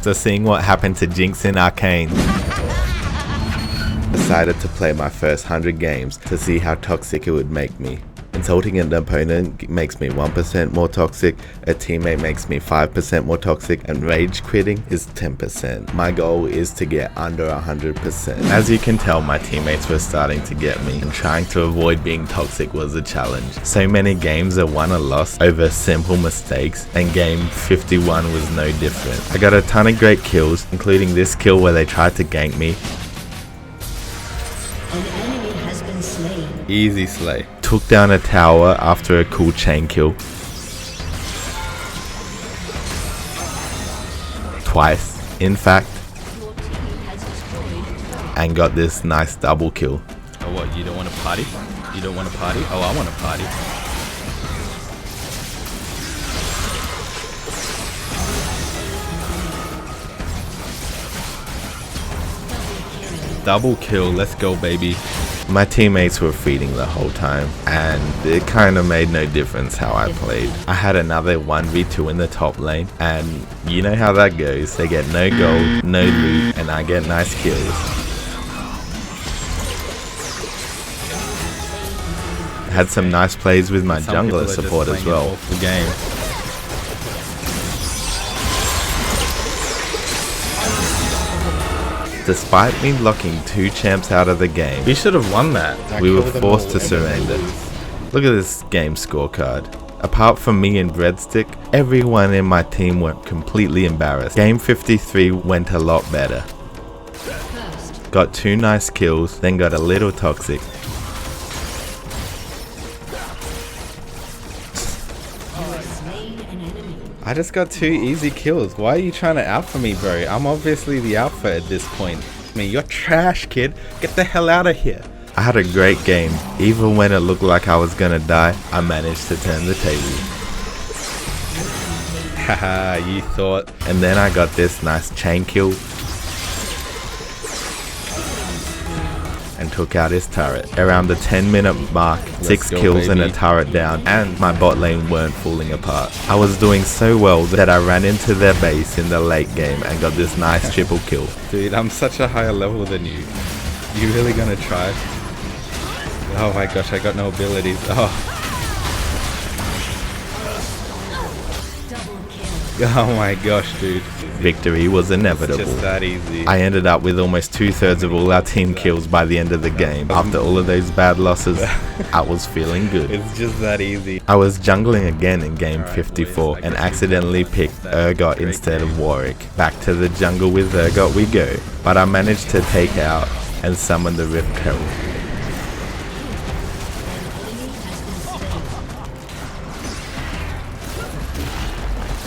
after seeing what happened to Jinx in Arcane. Decided to play my first 100 games to see how toxic it would make me. Insulting an opponent makes me 1% more toxic, a teammate makes me 5% more toxic, and rage quitting is 10%. My goal is to get under 100%. As you can tell, my teammates were starting to get me, and trying to avoid being toxic was a challenge. So many games are won or lost over simple mistakes, and game 51 was no different. I got a ton of great kills, including this kill where they tried to gank me. An enemy has been slain. Easy slay. Took down a tower after a cool chain kill. Twice, in fact. And got this nice double kill. Oh, what? You don't want to party? You don't want to party? Oh, I want to party. Double kill, let's go, baby. My teammates were feeding the whole time, and it kind of made no difference how I played. I had another 1v2 in the top lane, and you know how that goes. They get no gold, no loot, and I get nice kills. Had some nice plays with my jungler support as well. The game. Despite me locking 2 champs out of the game, We should have won that. we were forced to surrender. Look at this game scorecard. Apart from me and Breadstick, everyone in my team went completely embarrassed. Game 53 went a lot better. Got 2 nice kills, then got a little toxic. I just got 2 easy kills. Why are you trying to alpha me, bro? I'm obviously the alpha at this point. I mean, you're trash, kid. Get the hell out of here. I had a great game. Even when it looked like I was gonna die, I managed to turn the table. Haha, you thought. And then I got this nice chain kill and took out his turret. Around the 10-minute mark, 6 go, kills and a baby. turret down, and my bot lane weren't falling apart. I was doing so well that I ran into their base in the late game and got this nice triple kill. Dude, I'm such a higher level than you. You really gonna try? Oh my gosh, I got no abilities. Oh. Oh my gosh, dude. Victory was inevitable. Just that easy. I ended up with almost 2/3 of all our team kills by the end of the game. After all of those bad losses, I was feeling good. It's just that easy. I was jungling again in game 54 and accidentally picked Urgot instead of Warwick. Back to the jungle with Urgot we go, but I managed to take out and summon the Rift Herald.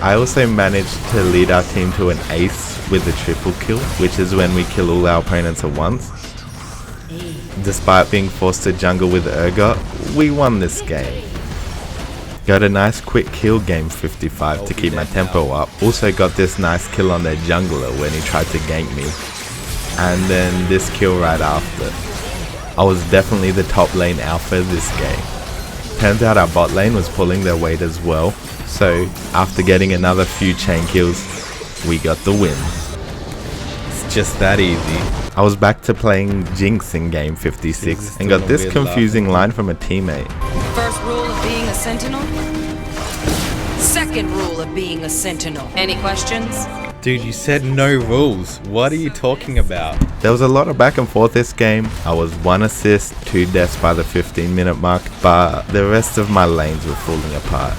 I also managed to lead our team to an ace with the triple kill, which is when we kill all our opponents at once. Despite being forced to jungle with Urgot, we won this game. Got a nice quick kill game 55 to keep my tempo up. Also got this nice kill on their jungler when he tried to gank me. And then this kill right after. I was definitely the top lane alpha this game. Turns out our bot lane was pulling their weight as well. So after getting another few chain kills, we got the win. It's just that easy. I was back to playing Jinx in game 56 and got this confusing line from a teammate. First rule of being a sentinel. Second rule of being a sentinel. Any questions? Dude, you said no rules. What are you talking about? There was a lot of back and forth this game. I was 1 assist, 2 deaths by the 15-minute mark, but the rest of my lanes were falling apart.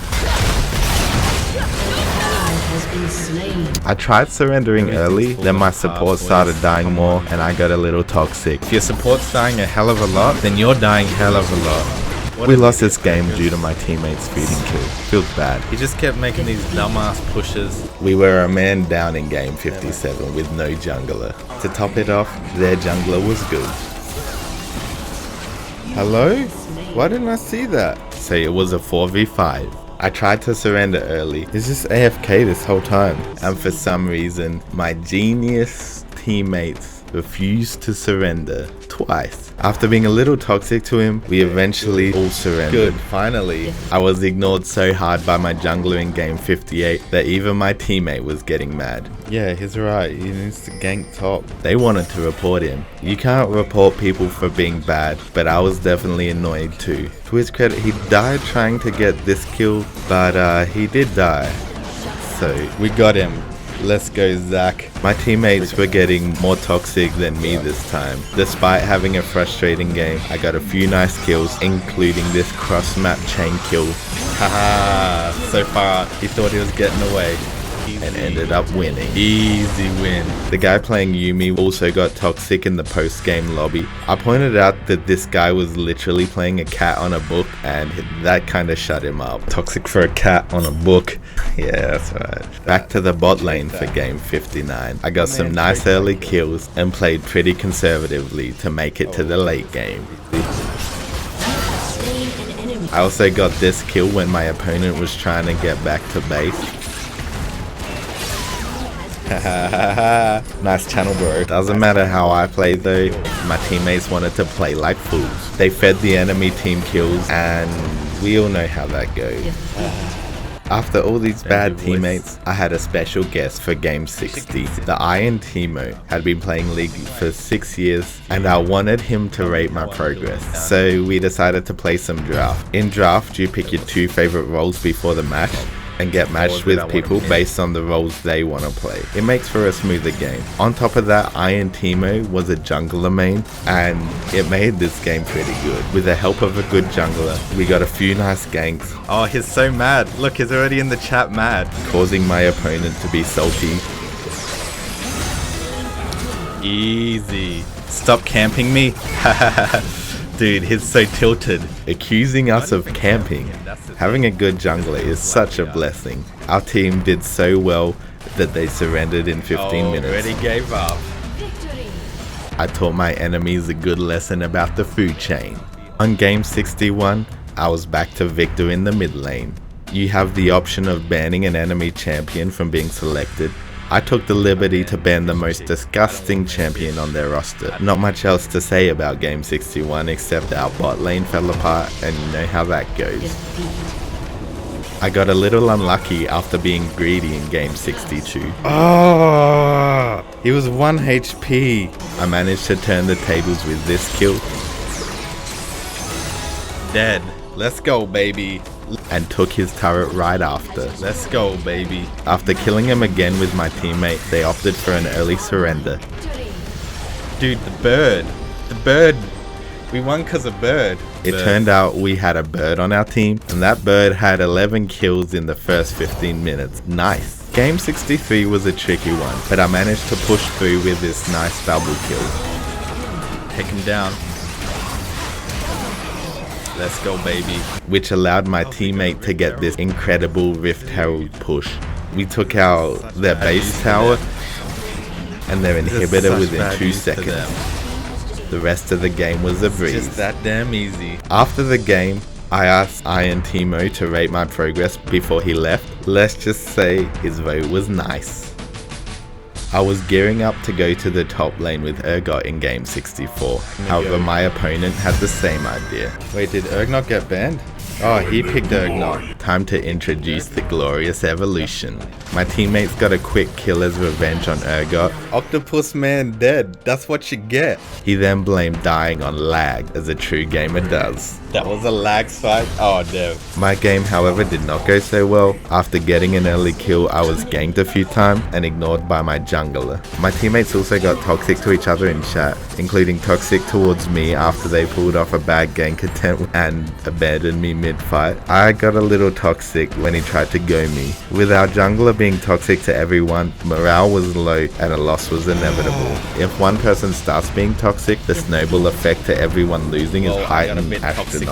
I tried surrendering early, then my support started dying more and I got a little toxic. If your support's dying a hell of a lot, then you're dying hell of a lot. We lost this game due to my teammates feeding kill. Feels bad. He just kept making these dumbass pushes. We were a man down in game 57 with no jungler. To top it off, their jungler was good. Hello? Why didn't I see that? So it was a 4v5. I tried to surrender early. It's just AFK this whole time. And for some reason, my genius teammates refused to surrender twice. After being a little toxic to him, we eventually all surrendered. Good, finally. I was ignored so hard by my jungler in game 58 that even my teammate was getting mad. Yeah, he's right. He needs to gank top. They wanted to report him. You can't report people for being bad, but I was definitely annoyed too. To his credit, he died trying to get this kill, but he did die. So We got him. Let's go, Zach. my teammates were getting more toxic than me this time. Despite having a frustrating game, I got a few nice kills, including this cross-map chain kill, Haha. So far, he thought he was getting away. and ended up winning. Easy win. The guy playing Yuumi also got toxic in the post-game lobby. I pointed out that this guy was literally playing a cat on a book, and that kind of shut him up. Toxic for a cat on a book. Yeah, that's right. Back to the bot lane for game 59. I got some nice early kills and played pretty conservatively to make it to the late game. I also got this kill when my opponent was trying to get back to base. Nice channel, bro. Doesn't matter how I play though, my teammates wanted to play like fools. They fed the enemy team kills, and we all know how that goes. After all these bad teammates, I had a special guest for game 60. The Iron Teemo had been playing League for 6 years, and I wanted him to rate my progress. So we decided to play some draft. In draft, you pick your 2 favorite roles before the match, and get matched with people based on the roles they want to play. It makes for a smoother game. On top of that, Iron Teemo was a jungler main, and it made this game pretty good. With the help of a good jungler, we got a few nice ganks. Oh, he's so mad. Look, he's already in the chat mad. Causing my opponent to be salty. Easy. Stop camping me. Dude, he's so tilted. Accusing us of camping. Having a good jungler is such a blessing. Our team did so well that they surrendered in 15 minutes. Already gave up. I taught my enemies a good lesson about the food chain. On game 61, I was back to Victor in the mid lane. You have the option of banning an enemy champion from being selected. I took the liberty to ban the most disgusting champion on their roster. Not much else to say about game 61 except our bot lane fell apart, and you know how that goes. I got a little unlucky after being greedy in game 62. Oh, he was 1 HP. I managed to turn the tables with this kill Dead. Let's go, baby. and took his turret right after. Let's go, baby. After killing him again with my teammate, they opted for an early surrender. Dude, the bird. The bird. We won because of bird. It turned out we had a bird on our team, and that bird had 11 kills in the first 15 minutes. Nice. Game 63 was a tricky one, but I managed to push through with this nice double kill. Take him down. Let's go, baby. Which allowed my teammate to get this incredible Rift Herald push. We took out their base tower and their inhibitor within 2 seconds. The rest of the game was a breeze. Just that damn easy. After the game, I asked Iron Teemo to rate my progress before he left. Let's just say his vote was nice. I was gearing up to go to the top lane with Urgot in game 64. However, my opponent had the same idea. Wait, did Urgnok get banned? Oh, he picked Urgnok. Time to introduce the glorious evolution. My teammates got a quick kill as revenge on Urgot. Octopus man dead. That's what you get. He then blamed dying on lag, as a true gamer does. That was a lag spike. Oh, damn. My game, however, did not go so well. After getting an early kill, I was ganked a few times and ignored by my jungler. My teammates also got toxic to each other in chat, including toxic towards me after they pulled off a bad gank attempt and abandoned me mid-fight. I got a little toxic when he tried to go me. With our jungler being toxic to everyone, morale was low and a loss was inevitable. If one person starts being toxic, the snowball effect to everyone losing is heightened astronomically.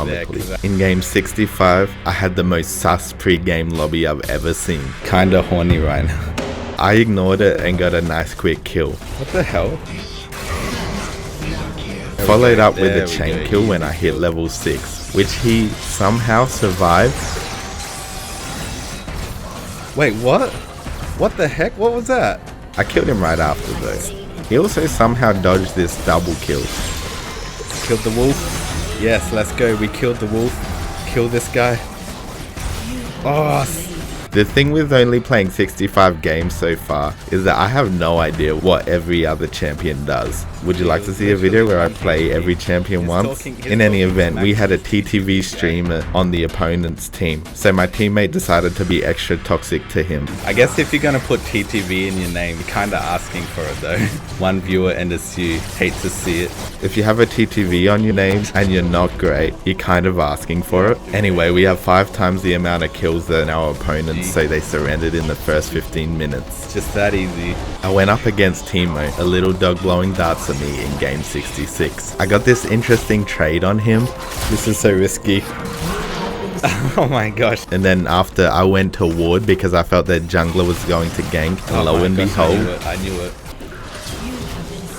In game 65, I had the most sus pre-game lobby I've ever seen. Kinda horny right now. I ignored it and got a nice quick kill. What the hell? Followed up with There a we chain go. kill when I hit level 6, which he somehow survived. Wait, what? What the heck? What was that? I killed him right after though. He also somehow dodged this double kill. Killed the wolf. Yes, let's go. We killed the wolf. Kill this guy. Oh, The thing with only playing 65 games so far is that I have no idea what every other champion does. Would you like to see a video where I play every champion once? In any event, we had a TTV streamer on the opponent's team, so my teammate decided to be extra toxic to him. I guess if you're gonna put TTV in your name, you're kinda asking for it though. One viewer and it's you. Hate to see it. If you have a TTV on your name and you're not great, you're kind of asking for it. Anyway, we have 5 times the amount of kills than our opponents, so they surrendered in the first 15 minutes. Just that easy. I went up against Timo, a little dog blowing darts at me in game 66. I got this interesting trade on him. This is so risky. Oh my gosh. And then after I went to ward because I felt that jungler was going to gank, and lo and behold, I knew it.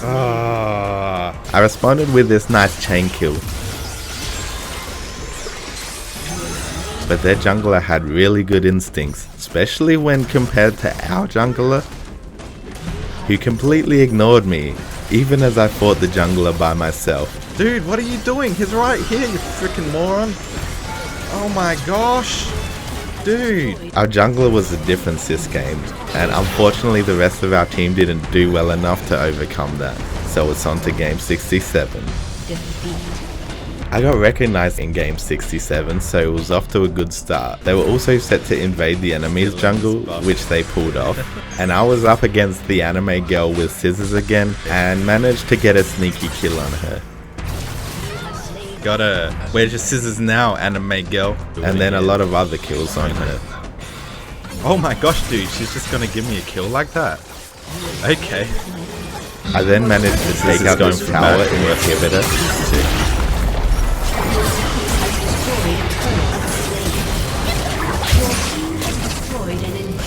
Oh. I responded with this nice chain kill. But their jungler had really good instincts, especially when compared to our jungler, who completely ignored me, even as I fought the jungler by myself. Dude, what are you doing? He's right here, you freaking moron. Oh my gosh. Dude. Our jungler was the difference this game, and unfortunately the rest of our team didn't do well enough to overcome that. So it's on to game 67. I got recognized in game 67, so it was off to a good start. They were also set to invade the enemy's jungle, which they pulled off, and I was up against the anime girl with scissors again, and managed to get a sneaky kill on her. Got her. Where's your scissors now, anime girl? And then a lot of other kills on her. Oh my gosh, dude, she's just gonna give me a kill like that? Okay. I then managed to take out this tower in the inhibitor.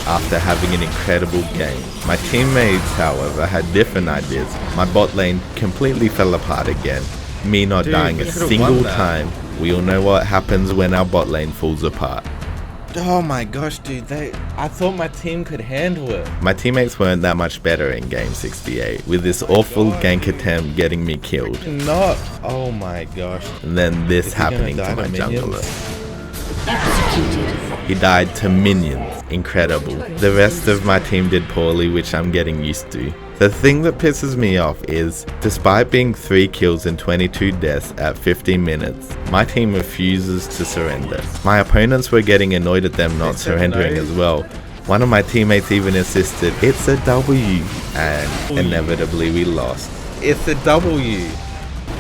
After having an incredible game. My teammates, however, had different ideas. My bot lane completely fell apart again. Me not dying a single time. We all know what happens when our bot lane falls apart. Oh my gosh, dude, I thought my team could handle it. My teammates weren't that much better in game 68, with this awful gank attempt getting me killed. Not. Oh my gosh. And then this happening to my jungler. He died to minions. Incredible. The rest of my team did poorly, which I'm getting used to. The thing that pisses me off is, despite being 3 kills and 22 deaths at 15 minutes, my team refuses to surrender. My opponents were getting annoyed at them not surrendering as well. One of my teammates even insisted, "It's a W," and inevitably we lost. It's a W.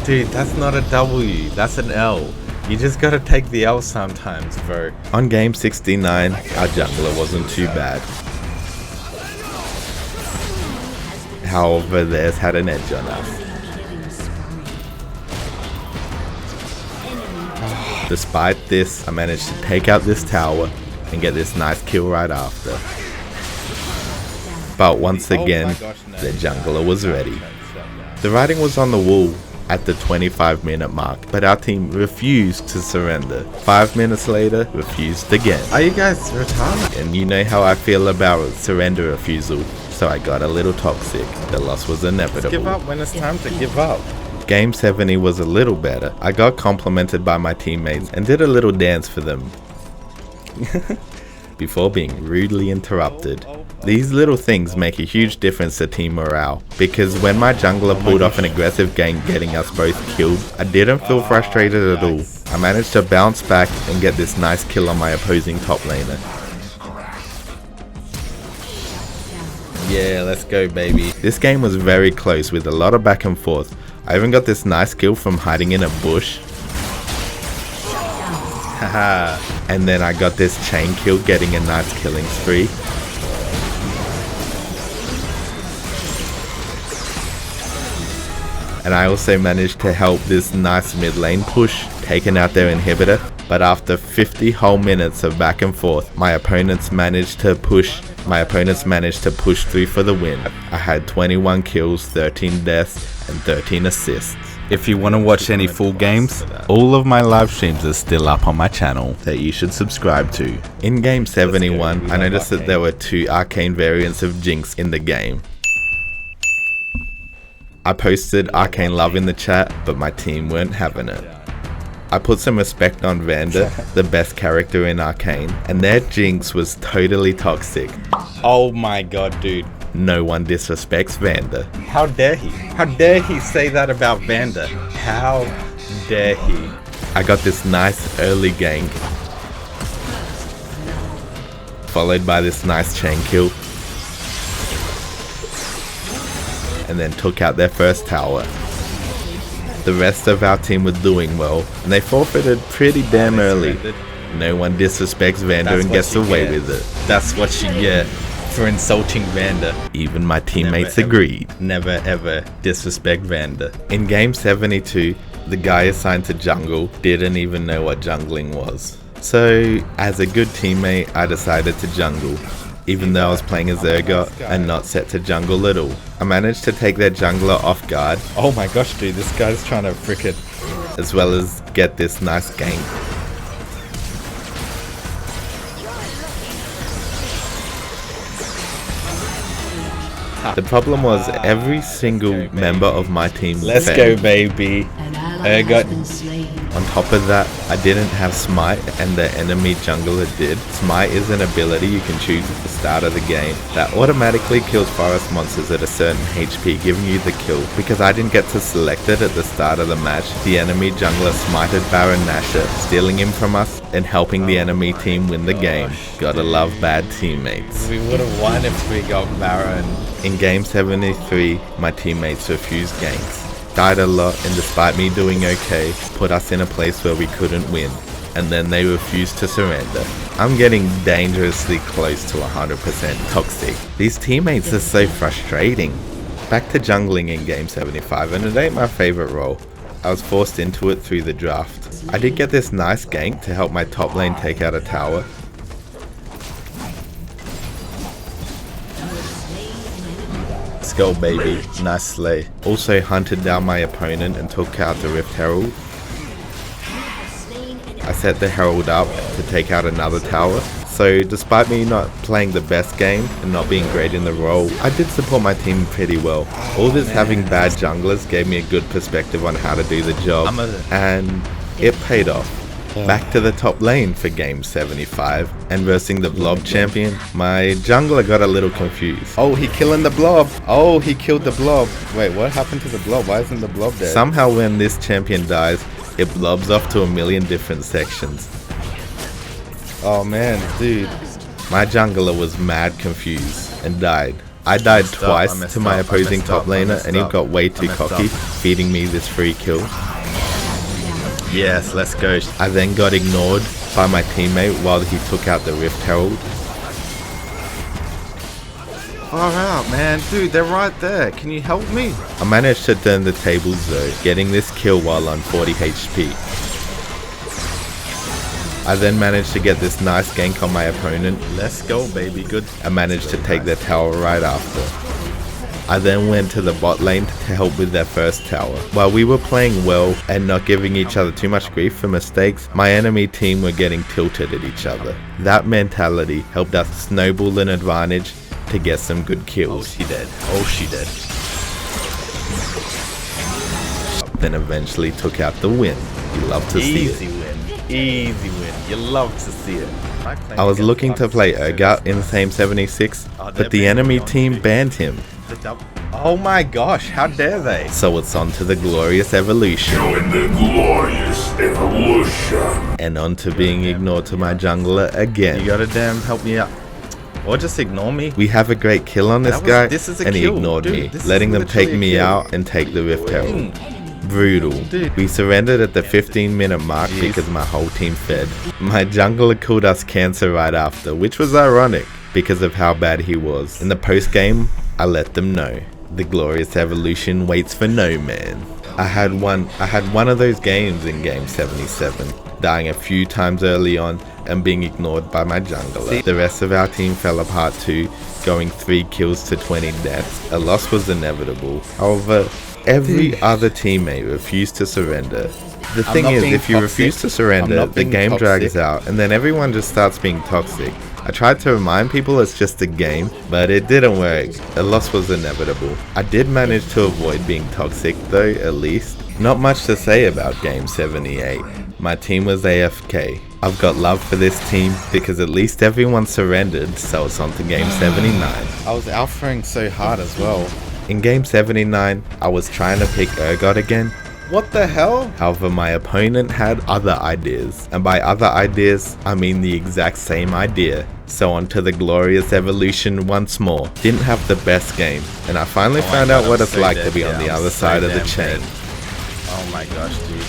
Dude, that's not a W, that's an L. You just gotta take the L sometimes, bro. On game 69, our jungler wasn't too bad. However, theirs had an edge on us. Despite this, I managed to take out this tower and get this nice kill right after. But once again, the jungler was ready. The writing was on the wall at the 25-minute mark, but our team refused to surrender. 5 minutes later, refused again. Are you guys retarded? And you know how I feel about surrender refusal, so I got a little toxic. The loss was inevitable. Give up when it's time to give up. Game 70 was a little better. I got complimented by my teammates and did a little dance for them before being rudely interrupted. These little things make a huge difference to team morale, because when my jungler pulled off an aggressive gank getting us both killed, I didn't feel frustrated at all. I managed to bounce back and get this nice kill on my opposing top laner. Yeah, let's go, baby. This game was very close with a lot of back and forth. I even got this nice kill from hiding in a bush. Haha. And then I got this chain kill getting a nice killing spree. And I also managed to help this nice mid lane push, taking out their inhibitor. But after 50 whole minutes of back and forth, my opponents managed to push through for the win. I had 21 kills, 13 deaths, and 13 assists. If you want to watch any full games, all of my live streams are still up on my channel that you should subscribe to. In game 71, I noticed that there were 2 arcane variants of Jinx in the game. I posted Arcane Love in the chat, but my team weren't having it. I put some respect on Vander, the best character in Arcane, and their Jinx was totally toxic. Oh my god, dude. No one disrespects Vander. How dare he? How dare he say that about Vander? How dare he? I got this nice early gank, followed by this nice chain kill, and then took out their first tower. The rest of our team was doing well, and they forfeited pretty damn early. No one disrespects Vander and gets away with it. That's what you get for insulting Vander. Even my teammates agreed. Never ever disrespect Vander. In game 72, the guy assigned to jungle didn't even know what jungling was. So, as a good teammate, I decided to jungle, even though I was playing as Urgot and not set to jungle at all. I managed to take their jungler off guard, Oh my gosh, dude, this guy's trying to frickin' as well as get this nice gank. The problem was every single member of my team Let's fed. go, baby. An ally Urgot. has been slain. On top of that, I didn't have Smite and the enemy jungler did. Smite is an ability you can choose at the start of the game that automatically kills forest monsters at a certain HP, giving you the kill. Because I didn't get to select it at the start of the match, the enemy jungler smited Baron Nashor, stealing him from us and helping the enemy team win the game. Gotta love bad teammates. We would have won if we got Baron. In game 73, my teammates refused ganks, died a lot, and despite me doing okay, put us in a place where we couldn't win, and then they refused to surrender. I'm getting dangerously close to 100% toxic. These teammates are so frustrating. Back to jungling in game 75, and it ain't my favorite role. I was forced into it through the draft. I did get this nice gank to help my top lane take out a tower. Let's go, baby. Nice slay. Also hunted down my opponent and took out the Rift Herald. I set the Herald up to take out another tower. So despite me not playing the best game and not being great in the role, I did support my team pretty well. All this having bad junglers gave me a good perspective on how to do the job, and it paid off. Back to the top lane for game 75, and versing the Blob champion, my jungler got a little confused. Oh, he killing the blob. Oh, he killed the blob. Wait, what happened to the blob? Why isn't the blob dead? Somehow when this champion dies, it blobs off to a million different sections. Oh man, dude. My jungler was mad confused and died. I died twice to my opposing top laner and he got way too cocky, feeding me this free kill. Yes, let's go. I then got ignored by my teammate while he took out the Rift Herald. Far out, man. Dude, they're right there. Can you help me? I managed to turn the tables though, getting this kill while on 40 HP. I then managed to get this nice gank on my opponent. Let's go, baby. Good. I managed to take their tower right after. I then went to the bot lane to help with their first tower. While we were playing well and not giving each other too much grief for mistakes, my enemy team were getting tilted at each other. That mentality helped us snowball an advantage to get some good kills. She dead. Oh, she dead. Then eventually took out the win. You love to see it. Easy win. Easy win. You love to see it. I was looking to play Urgot in the same 76, but the enemy team banned him. Oh my gosh, how dare they? So it's on to the glorious evolution. Join the glorious evolution. And on to being ignored to my jungler again. You gotta damn help me out. Or just ignore me. We have a great kill on this guy, this is a and he kill, ignored dude. me, This is letting them take literally a me kill. out and take the Rift Herald. Brutal. Dude. We surrendered at the 15-minute mark because my whole team fed. My jungler called us cancer right after, which was ironic because of how bad he was. In the post-game, I let them know. The glorious evolution waits for no man. I had one of those games in game 77, dying a few times early on and being ignored by my jungler. The rest of our team fell apart too, going 3 kills to 20 deaths. A loss was inevitable. However, every other teammate refused to surrender. The thing not is, being if you toxic. refuse to I'm surrender, not the being game toxic. drags out and then everyone just starts being toxic. I tried to remind people it's just a game, but it didn't work. A loss was inevitable. I did manage to avoid being toxic though, at least. Not much to say about game 78. My team was AFK. I've got love for this team because at least everyone surrendered, so it's on to game 79. I was alphaing so hard as well. In game 79, I was trying to pick Urgot again. What the hell? However, my opponent had other ideas, and by other ideas, I mean the exact same idea. So on to the glorious evolution once more. Didn't have the best game, and I finally found out what it's like to be on the other side of the chain. Oh my gosh, dude.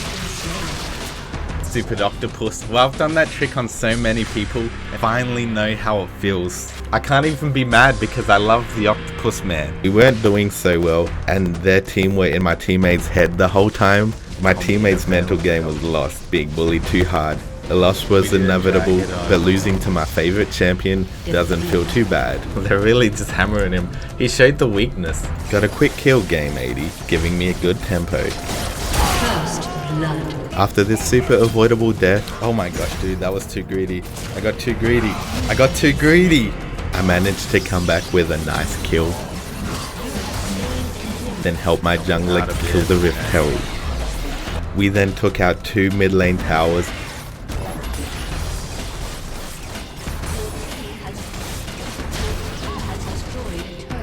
Stupid octopus. Well, I've done that trick on so many people. I finally know how it feels. I can't even be mad because I love the octopus man. We weren't doing so well, and their team were in my teammate's head the whole time. My teammate's mental game was lost, being bullied too hard. The loss was inevitable, but losing to my favorite champion doesn't feel too bad. They're really just hammering him. He showed the weakness. Got a quick kill game 80, giving me a good tempo. First blood. After this super avoidable death, Oh my gosh, dude, that was too greedy. I got too greedy. I got too greedy. I managed to come back with a nice kill. Then help my jungler kill the Rift Herald. We then took out 2 mid lane towers.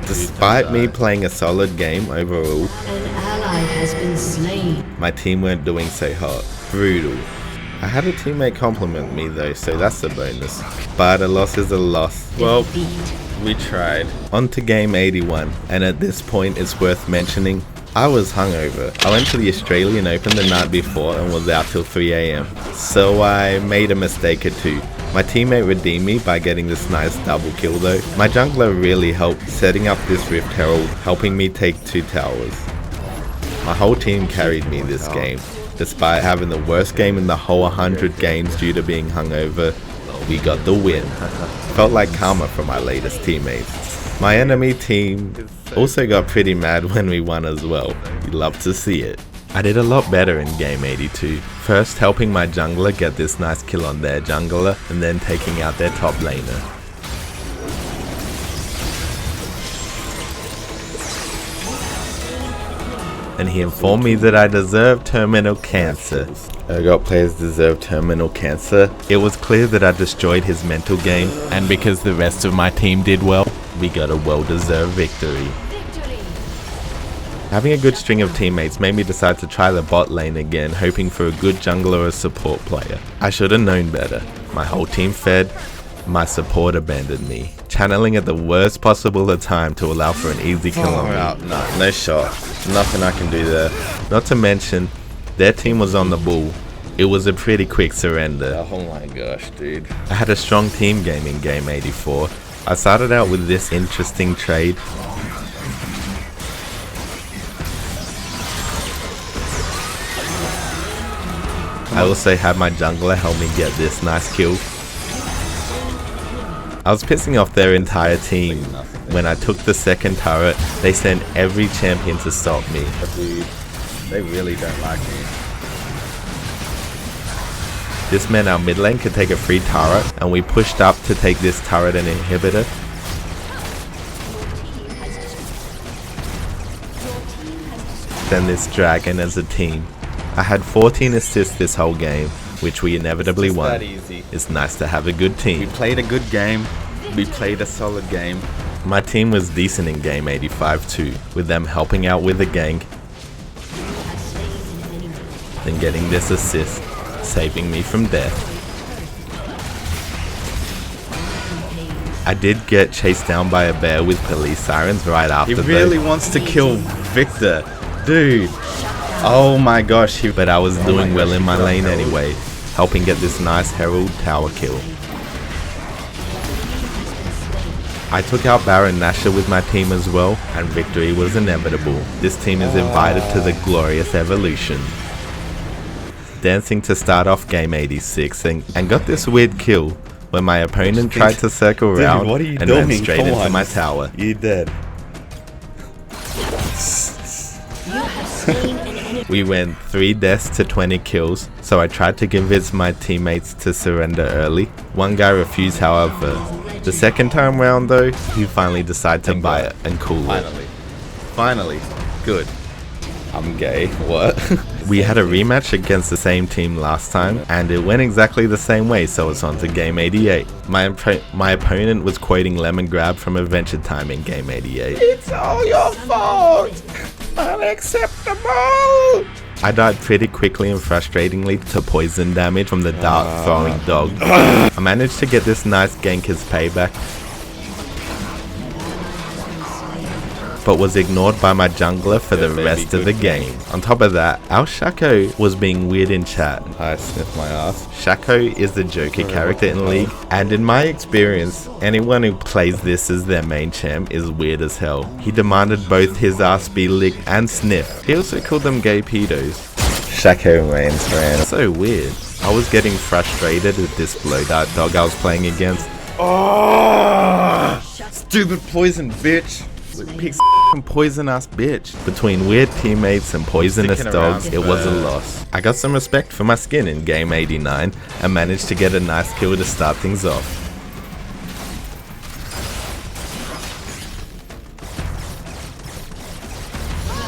Despite me playing a solid game overall, An ally has been slain. my team weren't doing so hot. Brutal. I had a teammate compliment me though, so that's a bonus. But a loss is a loss. Well, Defeat. we tried. On to game 81, and at this point it's worth mentioning, I was hungover. I went to the Australian Open the night before and was out till 3 AM. So I made a mistake or two. My teammate redeemed me by getting this nice double kill though. My jungler really helped setting up this Rift Herald, helping me take 2 towers. My whole team carried me this game. Despite having the worst game in the whole 100 games due to being hungover, we got the win. Felt like karma from my latest teammates. My enemy team also got pretty mad when we won as well. You love to see it. I did a lot better in game 82. First helping my jungler get this nice kill on their jungler, and then taking out their top laner. And he informed me that I deserve terminal cancer. Urgot players deserve terminal cancer. It was clear that I destroyed his mental game, and because the rest of my team did well, we got a well-deserved victory. Having a good string of teammates made me decide to try the bot lane again, hoping for a good jungler or support player. I should have known better. My whole team fed, my support abandoned me, channeling at the worst possible time to allow for an easy kill on me. Out. No shot. Nothing I can do there. Not to mention, their team was on the bull. It was a pretty quick surrender. Oh my gosh, dude. I had a strong team game in game 84. I started out with this interesting trade. I also had my jungler help me get this nice kill. I was pissing off their entire team. When I took the second turret, they sent every champion to stop me. Dude, they really don't like me. This meant our mid lane could take a free turret, and we pushed up to take this turret and inhibitor. Then this dragon as a team. I had 14 assists this whole game, which we inevitably It's won. that easy. It's nice to have a good We team. played a good game. We played a solid game. My team was decent in game 85 too, with them helping out with the gank, then getting this assist, saving me from death. I did get chased down by a bear with police sirens right after He really though, wants to kill Victor. Dude. Oh my gosh. but I was doing well in my lane anyway, helping get this nice Herald tower kill. I took out Baron Nashor with my team as well, and victory was inevitable. This team is invited to the glorious evolution. Dancing to start off game 86 and got this weird kill when my opponent tried to circle Dude, around what are you and doing? ran straight Come into on. my tower. You dead. We went 3 deaths to 20 kills, so I tried to convince my teammates to surrender early. One guy refused, however, The second time round though, he finally decided to buy it and cool it. Finally. Good. I'm gay. What? We had a rematch against the same team last time, and it went exactly the same way, so it's on to game 88. My opponent was quoting Lemon Grab from Adventure Time in game 88. It's all your fault! Unacceptable! I died pretty quickly and frustratingly to poison damage from the dart throwing dog. I managed to get this nice gank as payback, but was ignored by my jungler for the rest of the game. On top of that, our Shaco was being weird in chat. I sniffed my ass. Shaco is the Joker character in League, and in my experience, anyone who plays this as their main champ is weird as hell. He demanded both his ass be licked and sniffed. He also called them gay pedos. Shaco mains ran. So weird. I was getting frustrated with this blow dart dog I was playing against. Oh! Stupid poison bitch! Pig's poison ass bitch. Between weird teammates and poisonous dogs, it was a loss. I got some respect for my skin in game 89 and managed to get a nice kill to start things off.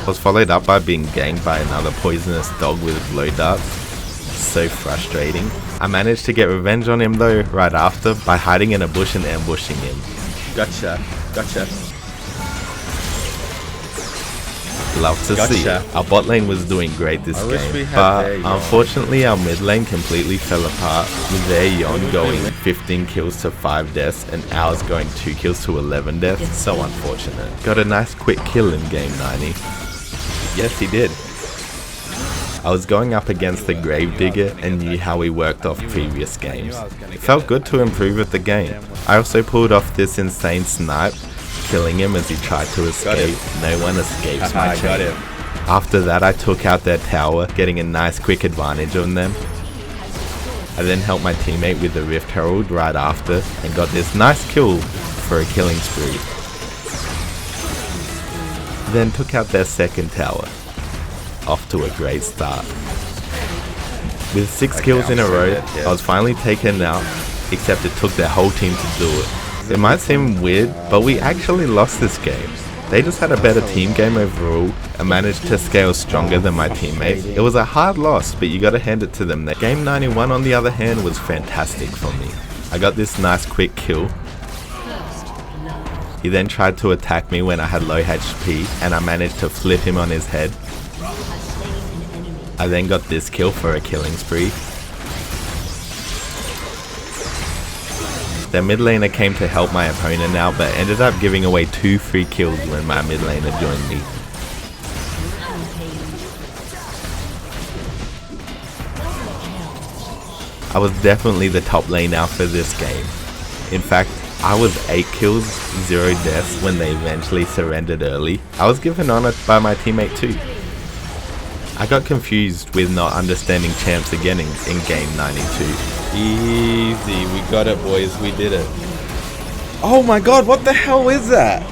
I was followed up by being ganked by another poisonous dog with blow darts. So frustrating. I managed to get revenge on him though right after by hiding in a bush and ambushing him. Gotcha. Love to see it. Our bot lane was doing great this game, but unfortunately our mid lane completely fell apart with their Yon going 15 kills to 5 deaths and ours going 2 kills to 11 deaths. So unfortunate. Got a nice quick kill in game 90. Yes, he did. I was going up against the Gravedigger and knew how he worked off previous games. It felt good to improve at the game. I also pulled off this insane snipe, killing him as he tried to escape. No one escapes my chain. After that I took out their tower, getting a nice quick advantage on them. I then helped my teammate with the Rift Herald right after and got this nice kill for a killing spree. Then took out their second tower. Off to a great start. With 6 kills in a row, I was finally taken out, except it took their whole team to do it. It might seem weird, but we actually lost this game. They just had a better team game overall and managed to scale stronger than my teammates. It was a hard loss, but you gotta hand it to them. Game 91 on the other hand was fantastic for me. I got this nice quick kill. He then tried to attack me when I had low HP and I managed to flip him on his head. I then got this kill for a killing spree. Their mid laner came to help my opponent out but ended up giving away 2 free kills when my mid laner joined me. I was definitely the top lane out for this game. In fact, I was 8 kills, 0 deaths when they eventually surrendered early. I was given honor by my teammate too. I got confused with not understanding champs again in game 92. Easy, we got it boys, we did it. Oh my god, what the hell is that?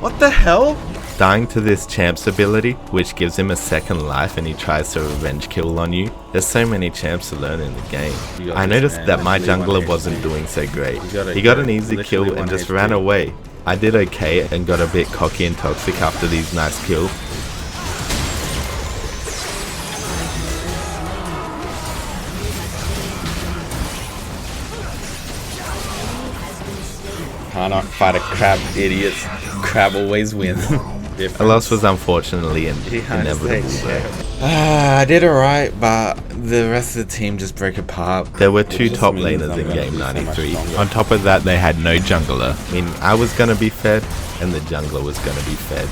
What the hell? Dying to this champ's ability, which gives him a second life and he tries to revenge kill on you. There's so many champs to learn in the game. I noticed that my jungler wasn't doing so great. He got an easy kill and just ran away. I did okay and got a bit cocky and toxic after these nice kills. Cannot fight a crab, idiots. Crab always wins. A loss was unfortunately inevitable though. I did alright, but the rest of the team just broke apart. There were 2 top laners in game 93. On top of that, they had no jungler. I mean, I was gonna be fed, and the jungler was gonna be fed.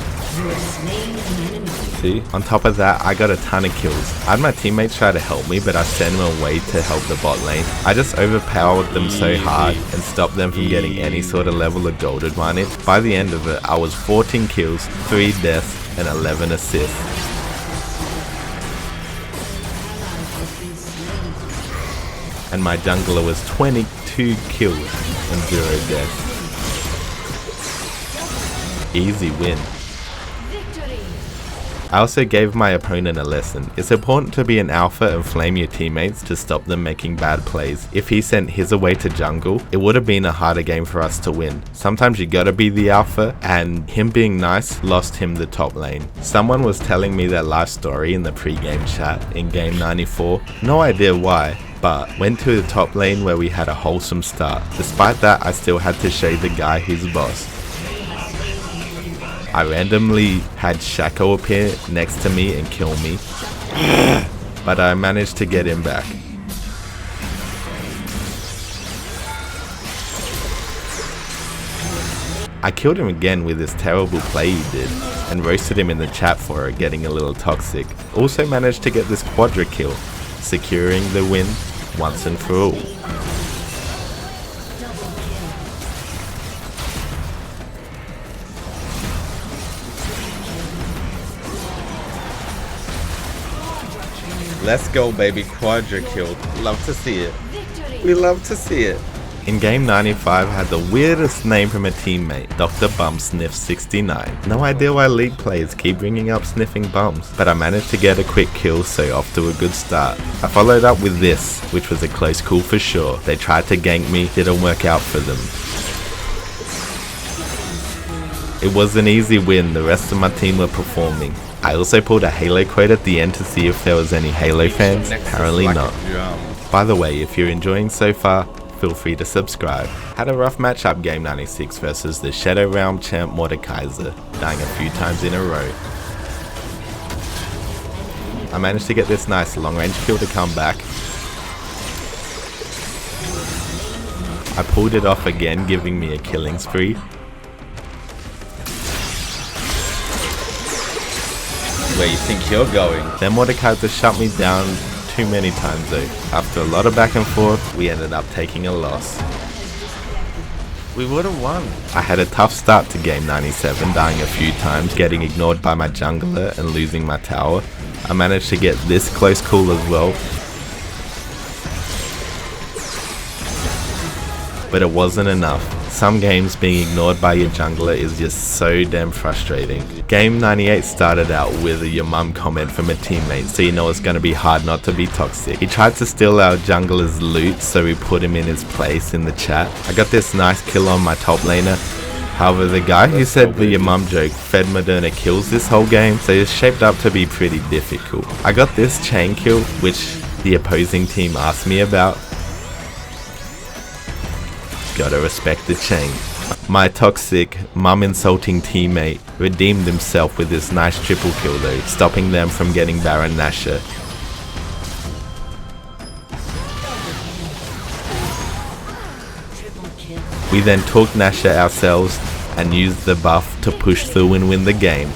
See? On top of that, I got a ton of kills. I had my teammates try to help me, but I sent them away to help the bot lane. I just overpowered them so hard and stopped them from getting any sort of level of gold advantage. By the end of it, I was 14 kills, 3 deaths, and 11 assists. And my jungler was 22 kills and 0 deaths. Easy win. I also gave my opponent a lesson. It's important to be an alpha and flame your teammates to stop them making bad plays. If he sent his away to jungle, it would have been a harder game for us to win. Sometimes you gotta be the alpha, and him being nice lost him the top lane. Someone was telling me their life story in the pre-game chat in game 94. No idea why, but went to the top lane where we had a wholesome start. Despite that, I still had to shade the guy who's boss. I randomly had Shaco appear next to me and kill me, but I managed to get him back. I killed him again with this terrible play he did, and roasted him in the chat for it, getting a little toxic. Also managed to get this quadra kill, securing the win once and for all. Let's go, baby. Quadra kill. Love to see it. We love to see it. In game 95, I had the weirdest name from a teammate, Dr. Bumsniff69. No idea why League players keep bringing up sniffing bums, but I managed to get a quick kill, so off to a good start. I followed up with this, which was a close call for sure. They tried to gank me, didn't work out for them. It was an easy win, the rest of my team were performing. I also pulled a Halo quote at the end to see if there was any Halo fans, apparently not. By the way, if you're enjoying so far, feel free to subscribe. Had a rough matchup game 96 versus the Shadow Realm champ Mordekaiser, dying a few times in a row. I managed to get this nice long range kill to come back. I pulled it off again, giving me a killing spree. Where you think you're going? Then Mordekaiser shut me down too many times though. After a lot of back and forth, we ended up taking a loss. We would have won. I had a tough start to game 97, dying a few times, getting ignored by my jungler and losing my tower. I managed to get this close call as well, but it wasn't enough. Some games being ignored by your jungler is just so damn frustrating. Game 98 started out with a "your mum" comment from a teammate, so you know it's gonna be hard not to be toxic. He tried to steal our jungler's loot, so we put him in his place in the chat. I got this nice kill on my top laner. However, the guy who said the "your mum" joke fed Moderna kills this whole game, so it's shaped up to be pretty difficult. I got this chain kill, which the opposing team asked me about. Gotta respect the chain. My toxic, mum insulting teammate redeemed himself with this nice triple kill though, stopping them from getting Baron Nashor. We then took Nashor ourselves and used the buff to push through and win the game.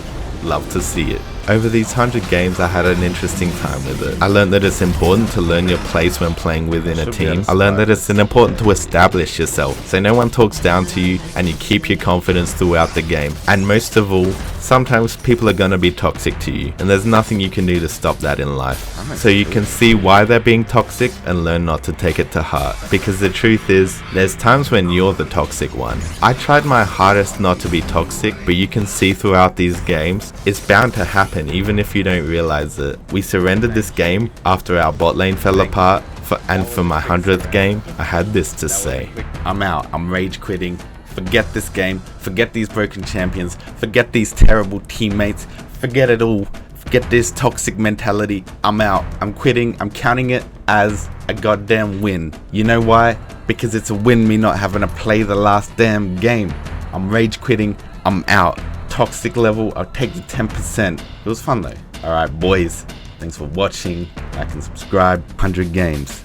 Love to see it. Over these 100 games, I had an interesting time with it. I learned that it's important to learn your place when playing within a team. I learned that it's important to establish yourself, so no one talks down to you and you keep your confidence throughout the game. And most of all, sometimes people are gonna be toxic to you, and there's nothing you can do to stop that in life. So you can see why they're being toxic and learn not to take it to heart. Because the truth is, there's times when you're the toxic one. I tried my hardest not to be toxic, but you can see throughout these games, it's bound to happen even if you don't realize it. We surrendered this game after our bot lane fell apart, and for my 100th game, I had this to say. I'm out. I'm rage quitting. Forget this game. Forget these broken champions. Forget these terrible teammates. Forget it all. Forget this toxic mentality. I'm out. I'm quitting. I'm counting it as a goddamn win. You know why? Because it's a win me not having to play the last damn game. I'm rage quitting. I'm out. Toxic level, I'll take the 10%. It was fun though. Alright boys, thanks for watching. Like and subscribe. 100 games.